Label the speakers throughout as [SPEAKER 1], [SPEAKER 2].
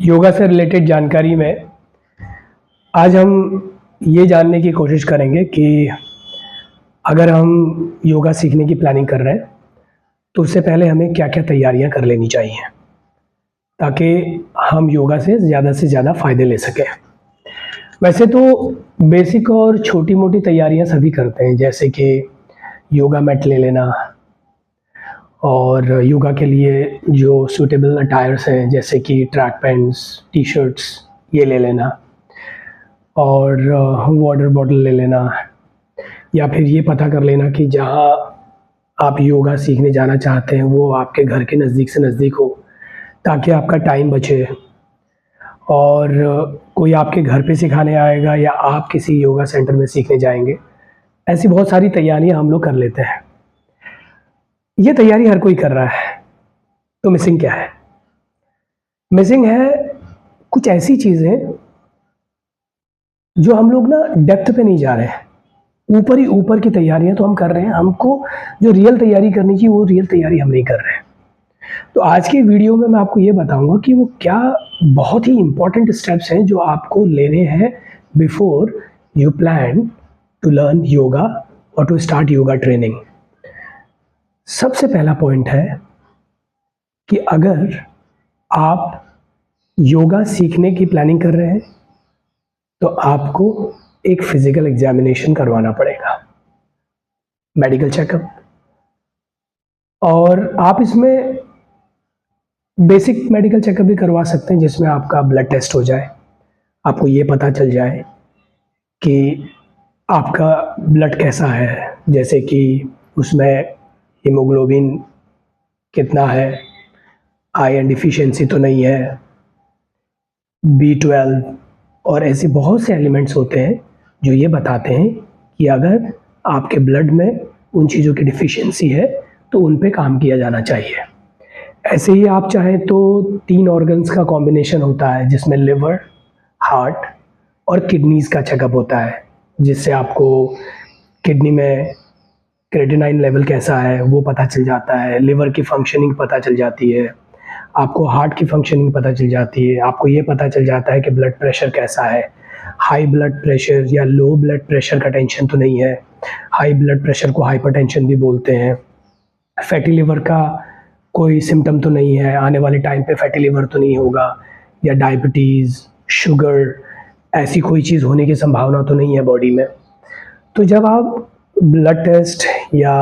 [SPEAKER 1] योगा से रिलेटेड जानकारी में आज हम ये जानने की कोशिश करेंगे कि अगर हम योगा सीखने की प्लानिंग कर रहे हैं तो उससे पहले हमें क्या-क्या तैयारियां कर लेनी चाहिए ताकि हम योगा से ज़्यादा फ़ायदे ले सकें। वैसे तो बेसिक और छोटी-मोटी तैयारियां सभी करते हैं, जैसे कि योगा मैट ले लेना और योगा के लिए जो सूटेबल अटायर्स हैं जैसे कि ट्रैक पैंट्स, टी-शर्ट्स ये ले लेना और वाटर बॉटल ले लेना, या फिर ये पता कर लेना कि जहाँ आप योगा सीखने जाना चाहते हैं वो आपके घर के नज़दीक से नज़दीक हो, ताकि आपका टाइम बचे और कोई आपके घर पे सिखाने आएगा या आप किसी योगा सेंटर में सीखने जाएँगे। ऐसी बहुत सारी तैयारियाँ हम लोग कर लेते हैं। ये तैयारी हर कोई कर रहा है, तो मिसिंग क्या है? मिसिंग है कुछ ऐसी चीज़ें जो हम लोग ना डेप्थ पे नहीं जा रहे हैं। ऊपर ही ऊपर की तैयारियाँ तो हम कर रहे हैं, हमको जो रियल तैयारी करनी चाहिए वो रियल तैयारी हम नहीं कर रहे हैं। तो आज की वीडियो में मैं आपको ये बताऊँगा कि वो क्या बहुत ही इम्पोर्टेंट स्टेप्स हैं जो आपको लेने हैं before you plan to learn yoga और टू स्टार्ट योगा ट्रेनिंग। सबसे पहला पॉइंट है कि अगर आप योगा सीखने की प्लानिंग कर रहे हैं तो आपको एक फिजिकल एग्जामिनेशन करवाना पड़ेगा, मेडिकल चेकअप। और आप इसमें बेसिक मेडिकल चेकअप भी करवा सकते हैं जिसमें आपका ब्लड टेस्ट हो जाए, आपको ये पता चल जाए कि आपका ब्लड कैसा है, जैसे कि उसमें हीमोग्लोबिन कितना है, आयरन डिफिशिएंसी तो नहीं है, B12 और ऐसे बहुत से एलिमेंट्स होते हैं जो ये बताते हैं कि अगर आपके ब्लड में उन चीज़ों की डिफिशिएंसी है तो उन पे काम किया जाना चाहिए। ऐसे ही आप चाहें तो 3 ऑर्गन्स का कॉम्बिनेशन होता है जिसमें लिवर, हार्ट और किडनीज़ का चेकअप होता है, जिससे आपको किडनी में क्रेटिनाइन लेवल कैसा है वो पता चल जाता है, लिवर की फंक्शनिंग पता चल जाती है, आपको हार्ट की फंक्शनिंग पता चल जाती है, आपको ये पता चल जाता है कि ब्लड प्रेशर कैसा है, हाई ब्लड प्रेशर या लो ब्लड प्रेशर का टेंशन तो नहीं है। हाई ब्लड प्रेशर को हाइपरटेंशन भी बोलते हैं। फैटी लिवर का कोई सिम्टम तो नहीं है, आने वाले टाइम पे फैटी लिवर तो नहीं होगा, या डायबिटीज़, शुगर, ऐसी कोई चीज़ होने की संभावना तो नहीं है बॉडी में। तो जब आप ब्लड टेस्ट या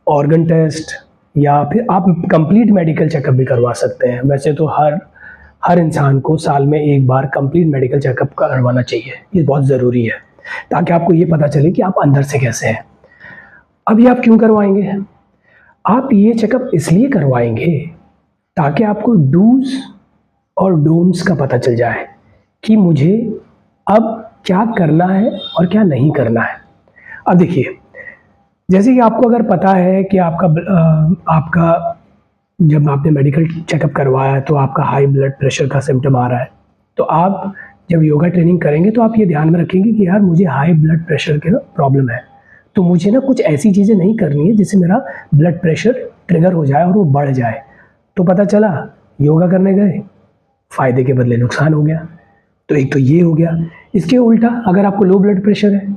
[SPEAKER 1] ऑर्गन टेस्ट या फिर आप कंप्लीट मेडिकल चेकअप भी करवा सकते हैं। वैसे तो हर इंसान को साल में एक बार कंप्लीट मेडिकल चेकअप करवाना चाहिए, ये बहुत ज़रूरी है ताकि आपको ये पता चले कि आप अंदर से कैसे हैं। अभी आप क्यों करवाएंगे? आप ये चेकअप इसलिए करवाएंगे ताकि आपको डूज और डोंट्स का पता चल जाए कि मुझे अब क्या करना है और क्या नहीं करना है। अब देखिए, जैसे कि आपको अगर पता है कि आपका जब आपने मेडिकल चेकअप करवाया तो आपका हाई ब्लड प्रेशर का सिम्टम आ रहा है, तो आप जब योगा ट्रेनिंग करेंगे तो आप ये ध्यान में रखेंगे कि यार मुझे हाई ब्लड प्रेशर की ना प्रॉब्लम है, तो मुझे ना कुछ ऐसी चीज़ें नहीं करनी है जिससे मेरा ब्लड प्रेशर ट्रिगर हो जाए और वो बढ़ जाए। तो पता चला योगा करने गए, फ़ायदे के बदले नुकसान हो गया। तो एक तो ये हो गया। इसके उल्टा अगर आपको लो ब्लड प्रेशर है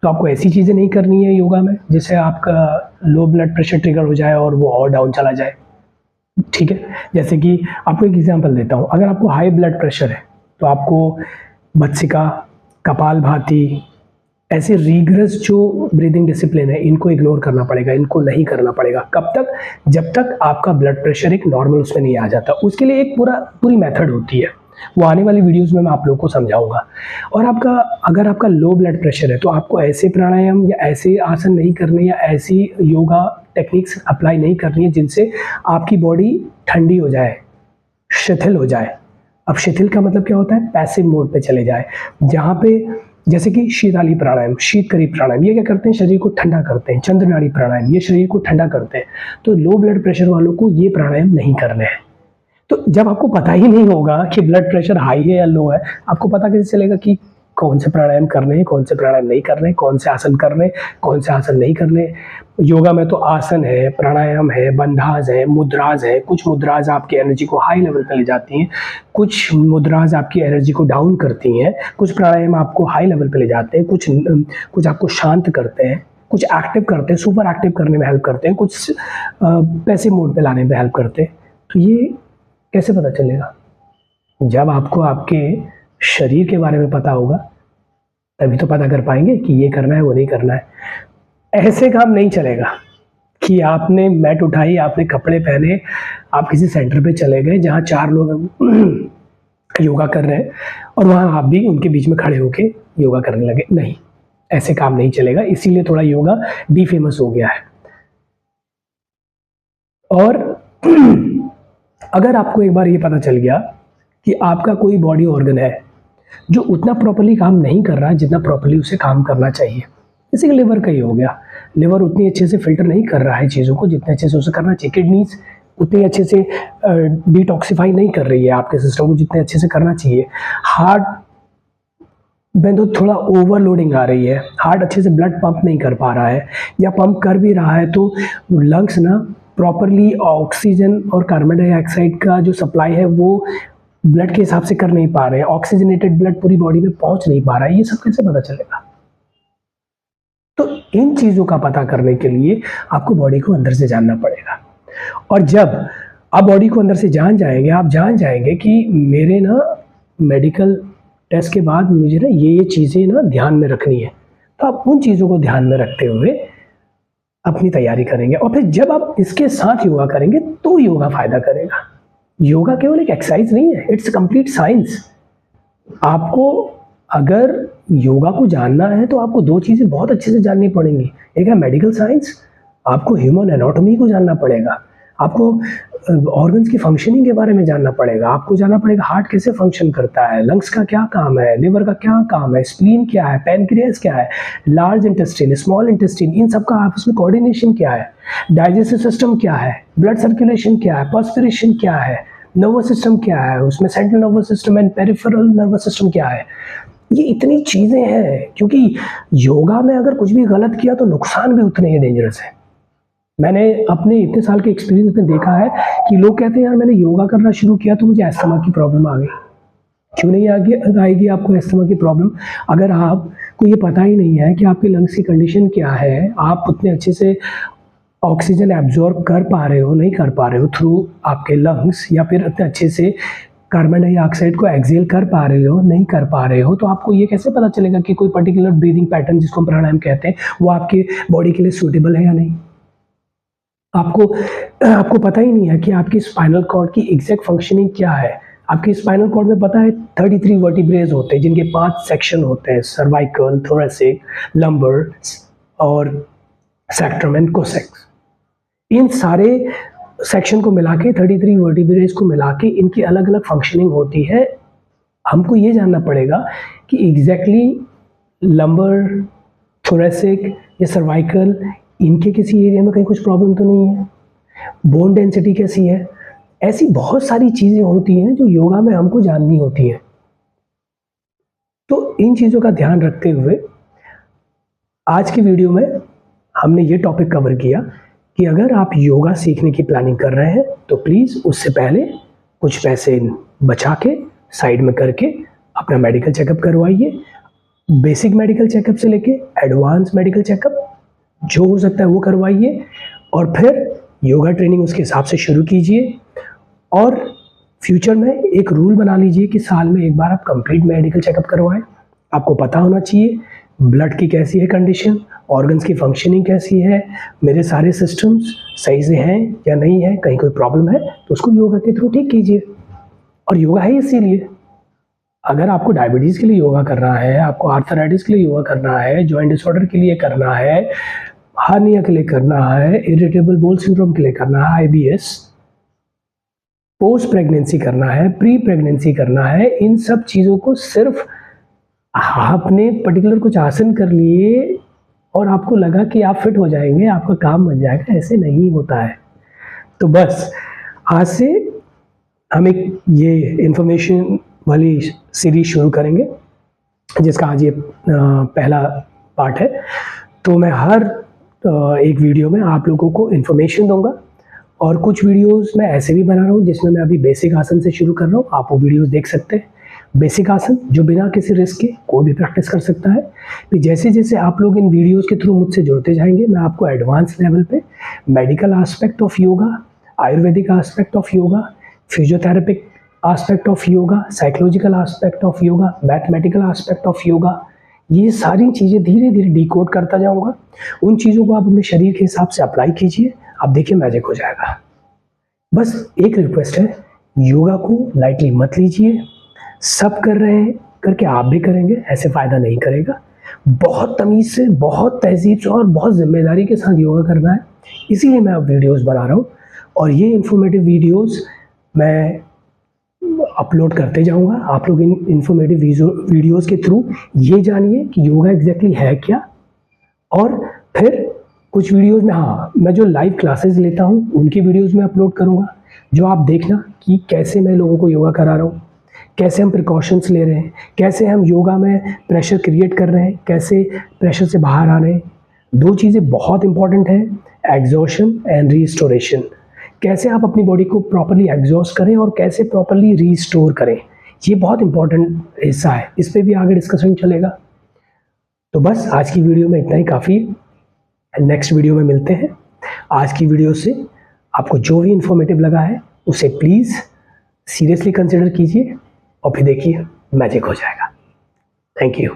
[SPEAKER 1] तो आपको ऐसी चीज़ें नहीं करनी है योगा में जिससे आपका लो ब्लड प्रेशर ट्रिगर हो जाए और वो और डाउन चला जाए। ठीक है, जैसे कि आपको एक एग्जांपल देता हूँ। अगर आपको हाई ब्लड प्रेशर है तो आपको भत्सिका, कपालभाति, ऐसे रिगरस जो ब्रीदिंग डिसिप्लिन है इनको इग्नोर करना पड़ेगा, इनको नहीं करना पड़ेगा। कब तक? जब तक आपका ब्लड प्रेशर एक नॉर्मल उसमें नहीं आ जाता। उसके लिए एक पूरी मेथड होती है, वो आने वाली वीडियोस में मैं आप लोगों को समझाऊंगा। और अगर आपका लो ब्लड प्रेशर है तो आपको ऐसे प्राणायाम या ऐसे आसन नहीं करने या ऐसी योगा टेक्निक्स अप्लाई नहीं करनी है जिनसे आपकी बॉडी ठंडी हो जाए, शिथिल हो जाए। अब शिथिल का मतलब क्या होता है? पैसिव मोड पे चले जाए, जहाँ पे जैसे कि शीतली प्राणायाम, शीतकरी प्राणायाम, ये क्या करते हैं? शरीर को ठंडा करते हैं। चंद्रनाड़ी प्राणायाम, ये शरीर को ठंडा करते हैं। तो लो ब्लड प्रेशर वालों को ये प्राणायाम नहीं करने हैं। तो जब आपको पता ही नहीं होगा कि ब्लड प्रेशर हाई है या लो है, आपको पता कैसे चलेगा कि कौन से प्राणायाम करने हैं, कौन से प्राणायाम नहीं करने, कौन से आसन करने, कौन से आसन नहीं करने। योगा में तो आसन है, प्राणायाम है, बंधास है, मुद्रास है। कुछ मुद्रास आपकी एनर्जी को हाई लेवल पे ले जाती हैं, कुछ मुद्रास आपकी एनर्जी को डाउन करती हैं, कुछ प्राणायाम आपको हाई लेवल पे ले जाते हैं, कुछ आपको शांत करते हैं, कुछ एक्टिव करते हैं, सुपर एक्टिव करने में हेल्प करते हैं, कुछ पैसिव मोड पे लाने में हेल्प करते हैं। तो ये कैसे पता चलेगा? जब आपको आपके शरीर के बारे में पता होगा तभी तो पता कर पाएंगे कि ये करना है, वो नहीं करना है। ऐसे काम नहीं चलेगा कि आपने मैट उठाई, आपने कपड़े पहने, आप किसी सेंटर पे चले गए जहाँ 4 लोग योगा कर रहे हैं और वहाँ आप भी उनके बीच में खड़े होके योगा करने लगे। नहीं, ऐसे काम नहीं चलेगा। इसीलिए थोड़ा योगा डिफेमस हो गया है। और अगर आपको एक बार ये पता चल गया कि आपका कोई बॉडी ऑर्गन है जो उतना प्रॉपर्ली काम नहीं कर रहा है जितना प्रॉपर्ली उसे काम करना चाहिए, जैसे कि लिवर का ही हो गया। लिवर उतनी अच्छे से फिल्टर नहीं कर रहा है चीज़ों को जितने अच्छे से उसे करना चाहिए। किडनीज उतनी अच्छे से डिटॉक्सिफाई नहीं कर रही है आपके सिस्टम को जितने अच्छे से करना चाहिए। हार्ट में तो थोड़ा ओवरलोडिंग आ रही है, हार्ट अच्छे से ब्लड पंप नहीं कर पा रहा है, या पंप कर भी रहा है तो लंग्स ना प्रॉपरली ऑक्सीजन और कार्बन डाइऑक्साइड का जो सप्लाई है वो ब्लड के हिसाब से कर नहीं पा रहे हैं। ऑक्सीजनेटेड ब्लड पूरी बॉडी में पहुंच नहीं पा रहा है। ये सब कैसे पता चलेगा? तो इन चीज़ों का पता करने के लिए आपको बॉडी को अंदर से जानना पड़ेगा। और जब आप बॉडी को अंदर से जान जाएंगे, आप जान जाएंगे कि मेरे ना मेडिकल टेस्ट के बाद मुझे ना ये चीज़ें ना ध्यान में रखनी है, तो आप उन चीज़ों को ध्यान में रखते हुए अपनी तैयारी करेंगे। और फिर जब आप इसके साथ योगा करेंगे तो योगा फायदा करेगा। योगा केवल एक एक्सरसाइज नहीं है, इट्स कंप्लीट साइंस। आपको अगर योगा को जानना है तो आपको 2 चीज़ें बहुत अच्छे से जाननी पड़ेंगी। एक है मेडिकल साइंस, आपको ह्यूमन एनाटॉमी को जानना पड़ेगा, आपको ऑर्गन्स की फंक्शनिंग के बारे में जानना पड़ेगा, आपको जानना पड़ेगा हार्ट कैसे फंक्शन करता है, लंग्स का क्या काम है, लिवर का क्या काम है, स्प्लीन क्या है, पैनक्रियास क्या है, लार्ज इंटेस्टाइन, स्मॉल इंटेस्टाइन, इन सब का आपस में कोऑर्डिनेशन क्या है, डाइजेस्टिव सिस्टम क्या है, ब्लड सर्कुलेशन क्या है, पर्स्पिरेशन क्या है, नर्वस सिस्टम क्या है, उसमें central nervous system and peripheral nervous system क्या है। ये इतनी चीज़ें हैं, क्योंकि योगा में अगर कुछ भी गलत किया तो नुकसान भी उतने ही डेंजरस है। मैंने अपने इतने साल के एक्सपीरियंस में देखा है कि लोग कहते हैं यार मैंने योगा करना शुरू किया तो मुझे अस्थमा की प्रॉब्लम आ गई। क्यों नहीं आएगी आपको अस्थमा की प्रॉब्लम? अगर आपको ये पता ही नहीं है कि आपके लंग्स की कंडीशन क्या है, आप उतने अच्छे से ऑक्सीजन एब्जॉर्ब कर पा रहे हो, नहीं कर पा रहे हो थ्रू आपके लंग्स, या फिर इतने अच्छे से कार्बन डाइऑक्साइड को एक्सेल कर पा रहे हो, नहीं कर पा रहे हो, तो आपको ये कैसे पता चलेगा कि कोई पर्टिकुलर ब्रीदिंग पैटर्न जिसको हम प्राणायाम कहते हैं वो आपके बॉडी के लिए सूटेबल है या नहीं? आपको पता ही नहीं है कि आपकी स्पाइनल कॉर्ड की एग्जैक्ट फंक्शनिंग क्या है। आपकी स्पाइनल कॉर्ड में पता है 33 वर्टिब्रेज होते हैं जिनके 5 सेक्शन होते हैं, सर्वाइकल, थोरेसिक, लंबर और सैक्ट्रम एंड कोसेक्स। इन सारे सेक्शन को मिला के 33 वर्टिब्रेज को मिला के इनकी अलग अलग फंक्शनिंग होती है। हमको ये जानना पड़ेगा कि एग्जैक्टली लंबर, थोरेसिक या सर्वाइकल इनके किसी एरिया में कहीं कुछ प्रॉब्लम तो नहीं है, बोन डेंसिटी कैसी है। ऐसी बहुत सारी चीज़ें होती हैं जो योगा में हमको जाननी होती हैं। तो इन चीज़ों का ध्यान रखते हुए आज की वीडियो में हमने ये टॉपिक कवर किया कि अगर आप योगा सीखने की प्लानिंग कर रहे हैं तो प्लीज़ उससे पहले कुछ पैसे बचा के साइड में करके अपना मेडिकल चेकअप करवाइए। बेसिक मेडिकल चेकअप से लेके एडवांस मेडिकल चेकअप जो हो सकता है वो करवाइए, और फिर योगा ट्रेनिंग उसके हिसाब से शुरू कीजिए। और फ्यूचर में एक रूल बना लीजिए कि साल में एक बार आप कंप्लीट मेडिकल चेकअप करवाएं। आपको पता होना चाहिए ब्लड की कैसी है कंडीशन, ऑर्गन्स की फंक्शनिंग कैसी है, मेरे सारे सिस्टम्स सही से हैं या नहीं है, कहीं कोई प्रॉब्लम है तो उसको योगा के थ्रू ठीक कीजिए। और योगा है इसीलिए, अगर आपको डायबिटीज़ के लिए योगा करना है, आपको आर्थराइटिस के लिए योगा करना है, जॉइंट डिसऑर्डर के लिए करना है, हार्निया के लिए करना है, इरिटेबल बाउल सिंड्रोम के लिए करना है, IBS, पोस्ट प्रेगनेंसी करना है, प्री प्रेगनेंसी करना है, इन सब चीज़ों को सिर्फ आपने पर्टिकुलर कुछ आसन कर लिए और आपको लगा कि आप फिट हो जाएंगे, आपका काम बन जाएगा, ऐसे नहीं होता है। तो बस आज से हम एक ये इंफॉर्मेशन वाली सीरीज शुरू करेंगे जिसका आज ये पहला पार्ट है। तो मैं हर एक वीडियो में आप लोगों को इन्फॉर्मेशन दूंगा, और कुछ वीडियोस मैं ऐसे भी बना रहा हूँ जिसमें मैं अभी बेसिक आसन से शुरू कर रहा हूँ, आप वो वीडियोस देख सकते हैं। बेसिक आसन जो बिना किसी रिस्क के कोई भी प्रैक्टिस कर सकता है। फिर जैसे जैसे आप लोग इन वीडियोस के थ्रू मुझसे जुड़ते जाएंगे, मैं आपको एडवांस लेवल पे medical aspect of yoga, Ayurvedic aspect of yoga, physiotherapic aspect of yoga, psychological aspect of yoga, mathematical aspect of yoga, ये सारी चीज़ें धीरे धीरे डिकोड करता जाऊंगा। उन चीज़ों को आप अपने शरीर के हिसाब से अप्लाई कीजिए, आप देखिए मैजिक हो जाएगा। बस एक रिक्वेस्ट है, योगा को लाइटली मत लीजिए। सब कर रहे हैं करके आप भी करेंगे, ऐसे फ़ायदा नहीं करेगा। बहुत तमीज़ से, बहुत तहज़ीब से और बहुत ज़िम्मेदारी के साथ योगा करना है, इसीलिए मैं अब वीडियोस बना रहा हूँ। और ये इन्फॉर्मेटिव वीडियोस मैं अपलोड करते जाऊंगा। आप लोग इन इन्फॉर्मेटिव वीडियोस के थ्रू ये जानिए कि योगा एग्जैक्टली है क्या। और फिर कुछ वीडियोस में, हाँ, मैं जो लाइव क्लासेस लेता हूँ उनकी वीडियोस में अपलोड करूँगा, जो आप देखना कि कैसे मैं लोगों को योगा करा रहा हूँ, कैसे हम प्रिकॉशंस ले रहे हैं, कैसे हम योगा में प्रेशर क्रिएट कर रहे हैं, कैसे प्रेशर से बाहर आ रहे हैं। दो चीज़ें बहुत इंपॉर्टेंट हैं, एग्जॉशन एंड रिस्टोरेशन। कैसे आप अपनी बॉडी को प्रॉपर्ली एग्जॉस्ट करें और कैसे प्रॉपर्ली रिस्टोर करें, ये बहुत इंपॉर्टेंट हिस्सा है। इस पर भी आगे डिस्कशन चलेगा। तो बस आज की वीडियो में इतना ही काफ़ी, नेक्स्ट वीडियो में मिलते हैं। आज की वीडियो से आपको जो भी इंफॉर्मेटिव लगा है उसे प्लीज़ सीरियसली कंसिडर कीजिए और फिर देखिए मैजिक हो जाएगा। Thank you.